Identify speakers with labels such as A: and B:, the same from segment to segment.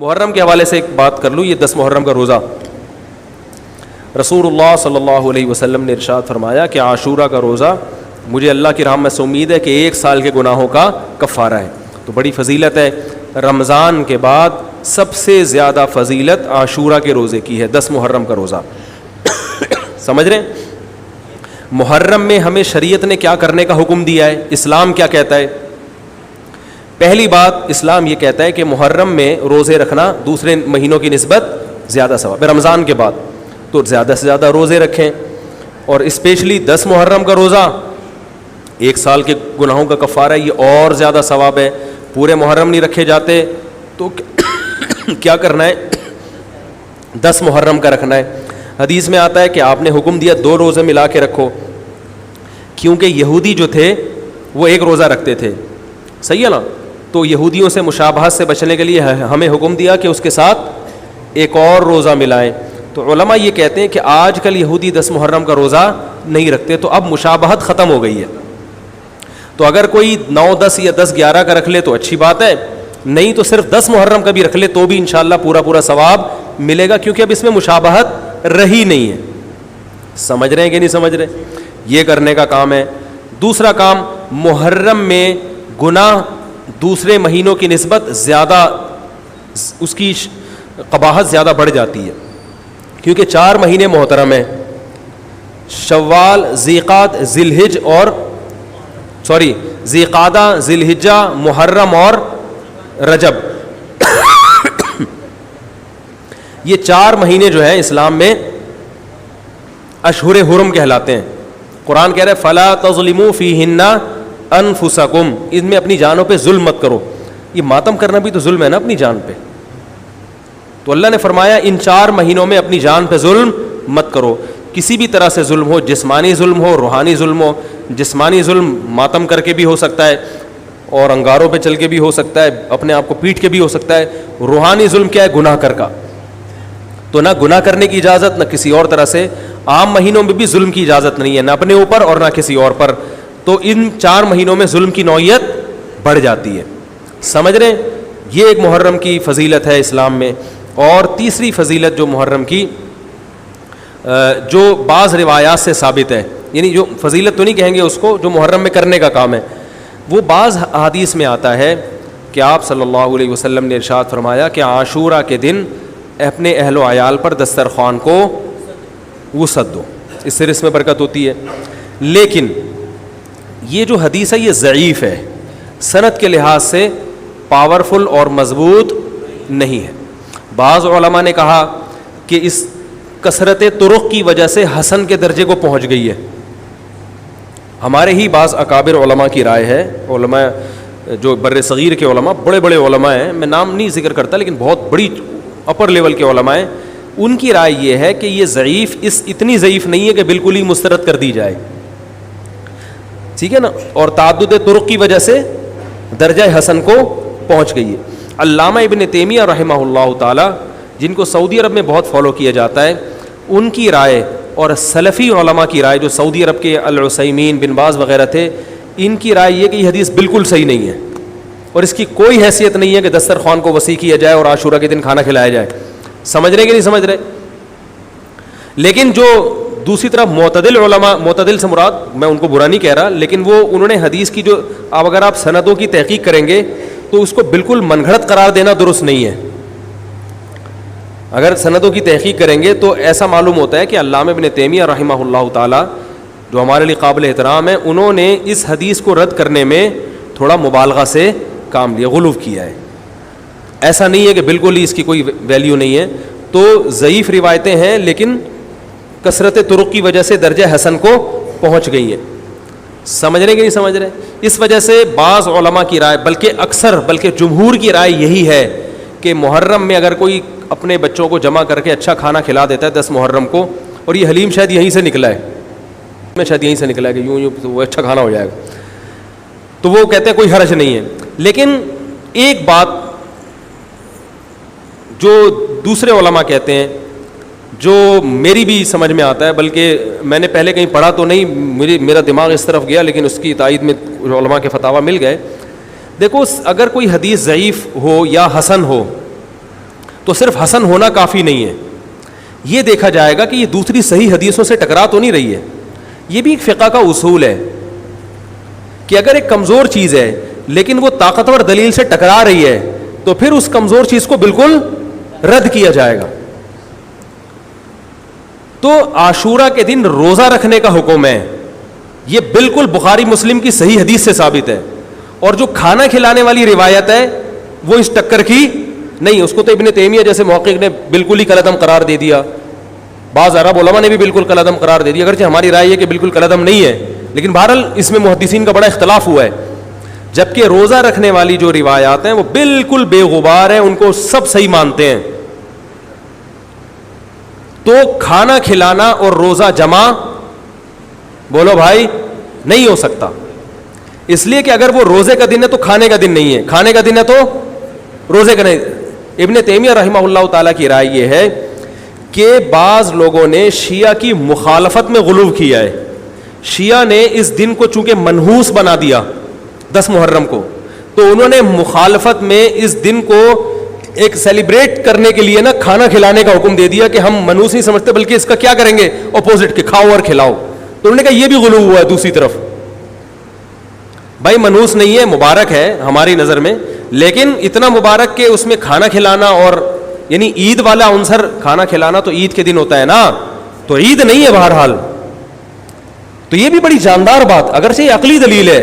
A: محرم کے حوالے سے ایک بات کر لوں. یہ 10 محرم کا روزہ, رسول اللہ صلی اللہ علیہ وسلم نے ارشاد فرمایا کہ عاشورہ کا روزہ مجھے اللہ کی رحمت سے امید ہے کہ 1 سال کے گناہوں کا کفارہ ہے. تو بڑی فضیلت ہے. رمضان کے بعد سب سے زیادہ فضیلت عاشورہ کے روزے کی ہے, 10 محرم کا روزہ. سمجھ رہے ہیں؟ محرم میں ہمیں شریعت نے کیا کرنے کا حکم دیا ہے, اسلام کیا کہتا ہے؟ پہلی بات, اسلام یہ کہتا ہے کہ محرم میں روزے رکھنا دوسرے مہینوں کی نسبت زیادہ ثواب ہے. رمضان کے بعد تو زیادہ سے زیادہ روزے رکھیں, اور اسپیشلی 10 محرم کا روزہ 1 سال کے گناہوں کا کفارہ ہے, یہ اور زیادہ ثواب ہے. پورے محرم نہیں رکھے جاتے تو کیا کرنا ہے, 10 محرم کا رکھنا ہے. حدیث میں آتا ہے کہ آپ نے حکم دیا 2 روزے ملا کے رکھو, کیونکہ یہودی جو تھے وہ 1 روزہ رکھتے تھے, صحیح ہے نا. تو یہودیوں سے مشابہت سے بچنے کے لیے ہمیں حکم دیا کہ اس کے ساتھ ایک اور روزہ ملائیں. تو علماء یہ کہتے ہیں کہ آج کل یہودی 10 محرم کا روزہ نہیں رکھتے, تو اب مشابہت ختم ہو گئی ہے. تو اگر کوئی 9, 10 یا 10, 11 کا رکھ لے تو اچھی بات ہے, نہیں تو صرف 10 محرم کا بھی رکھ لے تو بھی انشاءاللہ پورا ثواب ملے گا, کیونکہ اب اس میں مشابہت رہی نہیں ہے. سمجھ رہے ہیں کہ نہیں سمجھ رہے؟ یہ کرنے کا کام ہے. دوسرا کام, محرم میں گناہ دوسرے مہینوں کی نسبت زیادہ, اس کی قباحت زیادہ بڑھ جاتی ہے, کیونکہ 4 مہینے محترم ہیں, شوال, ذیقعدہ, ذیقعدہ, ذی الحجہ, محرم اور رجب. یہ 4 مہینے جو ہیں اسلام میں اشہر حرم کہلاتے ہیں. قرآن کہہ رہا ہے فلا تظلموا فیہن انفسکم, ان میں اپنی جانوں پہ ظلم مت کرو. یہ ماتم کرنا بھی تو ظلم ہے نا اپنی جان پہ. تو اللہ نے فرمایا ان 4 مہینوں میں اپنی جان پہ ظلم مت کرو. کسی بھی طرح سے ظلم ہو, جسمانی ظلم ہو, روحانی ظلم ہو. جسمانی ظلم ماتم کر کے بھی ہو سکتا ہے, اور انگاروں پہ چل کے بھی ہو سکتا ہے, اپنے آپ کو پیٹ کے بھی ہو سکتا ہے. روحانی ظلم کیا ہے؟ گناہ کر کا. تو نہ گناہ کرنے کی اجازت, نہ کسی اور طرح سے. عام مہینوں میں بھی ظلم کی اجازت نہیں ہے, نہ اپنے اوپر اور نہ کسی اور پر. تو ان 4 مہینوں میں ظلم کی نوعیت بڑھ جاتی ہے. سمجھ رہے ہیں؟ یہ ایک محرم کی فضیلت ہے اسلام میں. اور تیسری فضیلت جو محرم کی, جو بعض روایات سے ثابت ہے, یعنی جو فضیلت تو نہیں کہیں گے اس کو, جو محرم میں کرنے کا کام ہے, وہ بعض حدیث میں آتا ہے کہ آپ صلی اللہ علیہ وسلم نے ارشاد فرمایا کہ عاشورہ کے دن اپنے اہل و عیال پر دسترخوان کو وسعت دو, اس سے رزق میں برکت ہوتی ہے. لیکن یہ جو حدیث ہے یہ ضعیف ہے, سند کے لحاظ سے پاورفل اور مضبوط نہیں ہے. بعض علماء نے کہا کہ اس کثرت طرق کی وجہ سے حسن کے درجے کو پہنچ گئی ہے. ہمارے ہی بعض اکابر علماء کی رائے ہے, علماء جو بر صغیر کے علماء, بڑے بڑے علماء ہیں, میں نام نہیں ذکر کرتا لیکن بہت بڑی اپر لیول کے علماء ہیں, ان کی رائے یہ ہے کہ یہ ضعیف, اتنی ضعیف نہیں ہے کہ بالکل ہی مسترد کر دی جائے, ٹھیک ہے نا, اور تعدد طرق کی وجہ سے درجہ حسن کو پہنچ گئی ہے. علامہ ابن تیمیہ رحمہ اللہ تعالی, جن کو سعودی عرب میں بہت فالو کیا جاتا ہے, ان کی رائے اور سلفی علماء کی رائے, جو سعودی عرب کے العثیمین, بن باز وغیرہ تھے, ان کی رائے یہ کہ یہ حدیث بالکل صحیح نہیں ہے, اور اس کی کوئی حیثیت نہیں ہے کہ دسترخوان کو وسیع کیا جائے اور عاشورہ کے دن کھانا کھلایا جائے. سمجھ رہے کہ نہیں سمجھ رہے؟ لیکن جو دوسری طرف معتدل علماء, معتدل سے مراد میں ان کو برا نہیں کہہ رہا, لیکن وہ انہوں نے حدیث کی جو, اب اگر آپ سندوں کی تحقیق کریں گے تو اس کو بالکل من گھڑت قرار دینا درست نہیں ہے. اگر سندوں کی تحقیق کریں گے تو ایسا معلوم ہوتا ہے کہ علامہ ابن تیمیہ رحمہ اللہ تعالی, جو ہمارے لیے قابل احترام ہے, انہوں نے اس حدیث کو رد کرنے میں تھوڑا مبالغہ سے کام لیا, غلو کیا ہے. ایسا نہیں ہے کہ بالکل ہی اس کی کوئی ویلیو نہیں ہے. تو ضعیف روایتیں ہیں لیکن کثرت طرق کی وجہ سے درجہ حسن کو پہنچ گئی ہیں. سمجھ رہے کہ نہیں سمجھ رہے؟ اس وجہ سے بعض علماء کی رائے, بلکہ جمہور کی رائے یہی ہے کہ محرم میں اگر کوئی اپنے بچوں کو جمع کر کے اچھا کھانا کھلا دیتا ہے 10 محرم کو, اور یہ حلیم شاید یہیں سے نکلا ہے, شاید یہیں سے نکلا ہے کہ یوں وہ اچھا کھانا ہو جائے گا, تو وہ کہتے ہیں کوئی حرج نہیں ہے. لیکن ایک بات جو دوسرے علماء کہتے ہیں, جو میری بھی سمجھ میں آتا ہے, بلکہ میں نے پہلے کہیں پڑھا تو نہیں, میرا دماغ اس طرف گیا, لیکن اس کی تائید میں علماء کے فتاویٰ مل گئے. دیکھو, اگر کوئی حدیث ضعیف ہو یا حسن ہو تو صرف حسن ہونا کافی نہیں ہے, یہ دیکھا جائے گا کہ یہ دوسری صحیح حدیثوں سے ٹکرا تو نہیں رہی ہے. یہ بھی ایک فقہ کا اصول ہے کہ اگر ایک کمزور چیز ہے لیکن وہ طاقتور دلیل سے ٹکرا رہی ہے تو پھر اس کمزور چیز کو بالکل رد کیا جائے گا. تو عاشورہ کے دن روزہ رکھنے کا حکم ہے, یہ بالکل بخاری مسلم کی صحیح حدیث سے ثابت ہے. اور جو کھانا کھلانے والی روایت ہے وہ اس ٹکر کی نہیں, اس کو تو ابن تیمیہ جیسے محقق نے بالکل ہی کالعدم قرار دے دیا, بعض عرب علماء نے بھی بالکل کالعدم قرار دے دیا, اگرچہ ہماری رائے ہے کہ بالکل کالعدم نہیں ہے, لیکن بہرحال اس میں محدثین کا بڑا اختلاف ہوا ہے. جبکہ روزہ رکھنے والی جو روایات ہیں وہ بالکل بے غبار ہیں, ان کو سب صحیح مانتے ہیں. تو کھانا کھلانا اور روزہ جمع بولو بھائی نہیں ہو سکتا, اس لیے کہ اگر وہ روزے کا دن ہے تو کھانے کا دن نہیں ہے, کھانے کا دن ہے تو روزے کا نہیں. ابن تیمیہ رحمہ اللہ تعالیٰ کی رائے یہ ہے کہ بعض لوگوں نے شیعہ کی مخالفت میں غلو کیا ہے. شیعہ نے اس دن کو چونکہ منحوس بنا دیا 10 محرم کو, تو انہوں نے مخالفت میں اس دن کو ایک سیلیبریٹ کرنے کے لیے نا کھانا کھلانے کا حکم دے دیا کہ ہم منحوس نہیں سمجھتے بلکہ اس کا کیا کریں گے اپوزٹ کے کھاؤ اور کھلاؤ. تو انہوں نے کہا یہ بھی غلو ہوا ہے دوسری طرف. بھائی منحوس نہیں ہے, مبارک ہے ہماری نظر میں, لیکن اتنا مبارک کہ اس میں کھانا کھلانا اور یعنی عید والا عنصر کھانا کھلانا تو عید کے دن ہوتا ہے نا, تو عید نہیں ہے بہرحال. تو یہ بھی بڑی جاندار بات, اگرچہ یہ عقلی دلیل ہے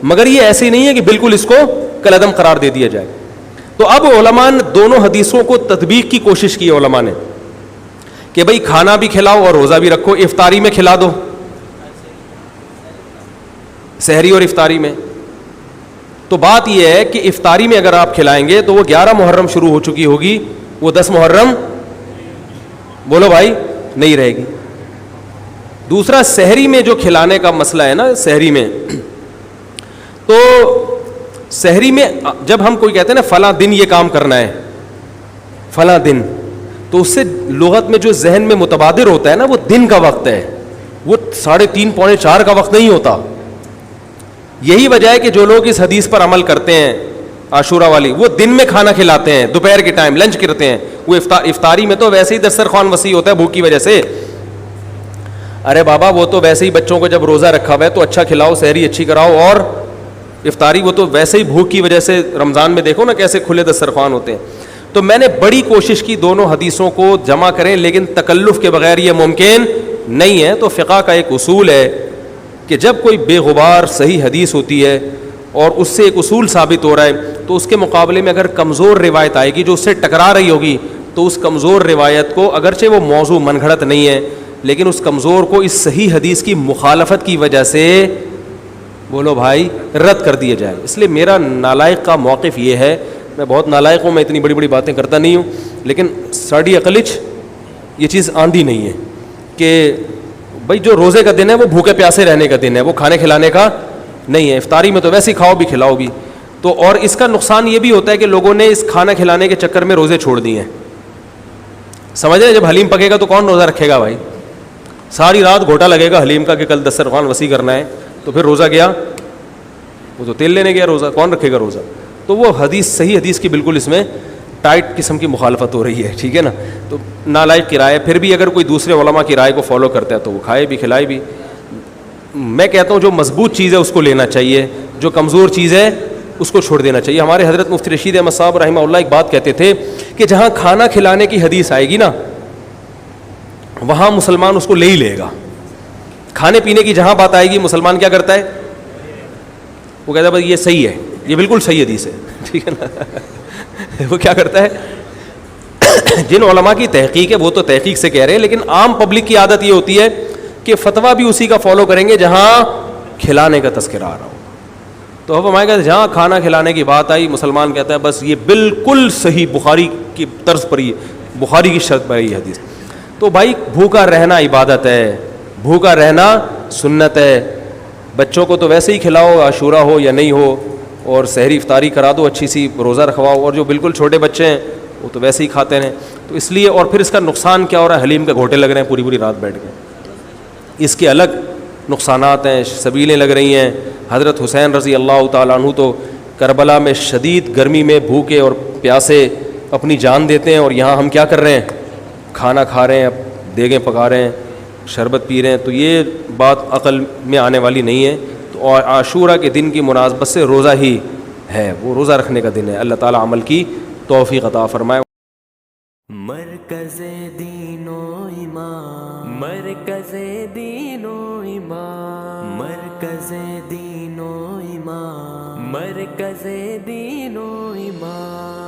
A: مگر یہ ایسی نہیں ہے کہ بالکل اس کو کالعدم قرار دے دیا جائے. تو اب علماء نے دونوں حدیثوں کو تطبیق کی کوشش کی علماء نے کہ بھئی کھانا بھی کھلاؤ اور روزہ بھی رکھو, افطاری میں کھلا دو, سحری اور افطاری میں. تو بات یہ ہے کہ افطاری میں اگر آپ کھلائیں گے تو وہ 11 محرم شروع ہو چکی ہوگی, وہ 10 محرم بولو بھائی نہیں رہے گی. دوسرا سحری میں جو کھلانے کا مسئلہ ہے نا, سحری میں تو سحری میں جب ہم کوئی کہتے ہیں نا فلاں دن یہ کام کرنا ہے فلاں دن, تو اس سے لغت میں جو ذہن میں متبادر ہوتا ہے نا وہ دن کا وقت ہے, وہ 3:30 پونے 4 کا وقت نہیں ہوتا. یہی وجہ ہے کہ جو لوگ اس حدیث پر عمل کرتے ہیں عاشورہ والی, وہ دن میں کھانا کھلاتے ہیں, دوپہر کے ٹائم لنچ کرتے ہیں. وہ افطاری میں تو ویسے ہی دسترخوان وسیع ہوتا ہے بھوک کی وجہ سے. ارے بابا وہ تو ویسے ہی بچوں کو جب روزہ رکھا ہوا ہے تو اچھا کھلاؤ, سحری اچھی کراؤ, اور افطاری وہ تو ویسے ہی بھوک کی وجہ سے رمضان میں دیکھو نا کیسے کھلے دسترخوان ہوتے ہیں. تو میں نے بڑی کوشش کی دونوں حدیثوں کو جمع کریں, لیکن تکلف کے بغیر یہ ممکن نہیں ہے. تو فقہ کا ایک اصول ہے کہ جب کوئی بے غبار صحیح حدیث ہوتی ہے اور اس سے ایک اصول ثابت ہو رہا ہے, تو اس کے مقابلے میں اگر کمزور روایت آئے گی جو اس سے ٹکرا رہی ہوگی, تو اس کمزور روایت کو اگرچہ وہ موضوع من گھڑت نہیں ہے لیکن اس کمزور کو اس صحیح حدیث کی مخالفت کی وجہ سے بولو بھائی رد کر دیا جائے. اس لیے میرا نالائق کا موقف یہ ہے, میں بہت نالائق ہوں, میں اتنی بڑی بڑی باتیں کرتا نہیں ہوں, لیکن ساڑی عقلچ یہ چیز آندھی نہیں ہے کہ بھائی جو روزے کا دن ہے وہ بھوکے پیاسے رہنے کا دن ہے, وہ کھانے کھلانے کا نہیں ہے. افطاری میں تو ویسے ہی کھاؤ بھی کھلاؤ بھی. تو اور اس کا نقصان یہ بھی ہوتا ہے کہ لوگوں نے اس کھانا کھلانے کے چکر میں روزے چھوڑ دیے ہیں. سمجھ رہے, جب حلیم پکے گا تو کون روزہ رکھے گا بھائی, ساری رات گھوٹا لگے گا حلیم کا کہ کل دسترخوان وسیع کرنا ہے, تو پھر روزہ گیا, وہ تو تیل لینے گیا, روزہ کون رکھے گا روزہ. تو وہ حدیث صحیح حدیث کی بالکل اس میں ٹائٹ قسم کی مخالفت ہو رہی ہے, ٹھیک ہے نا. تو نالائق کی رائے, پھر بھی اگر کوئی دوسرے علماء کی رائے کو فالو کرتا ہے تو وہ کھائے بھی کھلائے بھی. میں کہتا ہوں جو مضبوط چیز ہے اس کو لینا چاہیے, جو کمزور چیز ہے اس کو چھوڑ دینا چاہیے. ہمارے حضرت مفتی رشید احمد صاحب رحمہ اللہ ایک بات کہتے تھے کہ جہاں کھانا کھلانے کی حدیث آئے گی نا وہاں مسلمان اس کو لے ہی لے گا. کھانے پینے کی جہاں بات آئے گی مسلمان کیا کرتا ہے, وہ کہتا ہے بھائی یہ صحیح ہے, یہ بالکل صحیح حدیث ہے, ٹھیک ہے نا. وہ کیا کرتا ہے, جن علماء کی تحقیق ہے وہ تو تحقیق سے کہہ رہے ہیں, لیکن عام پبلک کی عادت یہ ہوتی ہے کہ فتویٰ بھی اسی کا فالو کریں گے جہاں کھلانے کا تذکرہ آ رہا ہو. تو اب ہمارے کہتے ہیں جہاں کھانا کھلانے کی بات آئی مسلمان کہتا ہے بس یہ بالکل صحیح بخاری کی طرز پر ہی, بخاری کی شرط پر ہی حدیث. تو بھائی بھوکا رہنا عبادت ہے, بھوکا رہنا سنت ہے. بچوں کو تو ویسے ہی کھلاؤ عاشورہ ہو یا نہیں ہو, اور سحری افطاری کرا دو, اچھی سی روزہ رکھواؤ, اور جو بالکل چھوٹے بچے ہیں وہ تو ویسے ہی کھاتے ہیں. تو اس لیے, اور پھر اس کا نقصان کیا ہو رہا ہے, حلیم کے گھوٹے لگ رہے ہیں پوری پوری رات بیٹھ کے, اس کے الگ نقصانات ہیں, سبیلیں لگ رہی ہیں. حضرت حسین رضی اللہ تعالیٰ عنہ تو کربلا میں شدید گرمی میں بھوکے اور پیاسے اپنی جان دیتے ہیں، اور یہاں ہم کیا کر رہے ہیں؟ کھانا کھا رہے ہیں، دیگیں پکا رہے ہیں، شربت پی رہے ہیں. تو یہ بات عقل میں آنے والی نہیں ہے. تو عاشورہ کے دن کی مناسبت سے روزہ ہی ہے، وہ روزہ رکھنے کا دن ہے. اللہ تعالیٰ عمل کی توفیق عطا فرمائے.
B: مرکز دین و ایمان، مرکز دین و ایمان، مرکز دین و ایمان، مرکز دین و ایمان.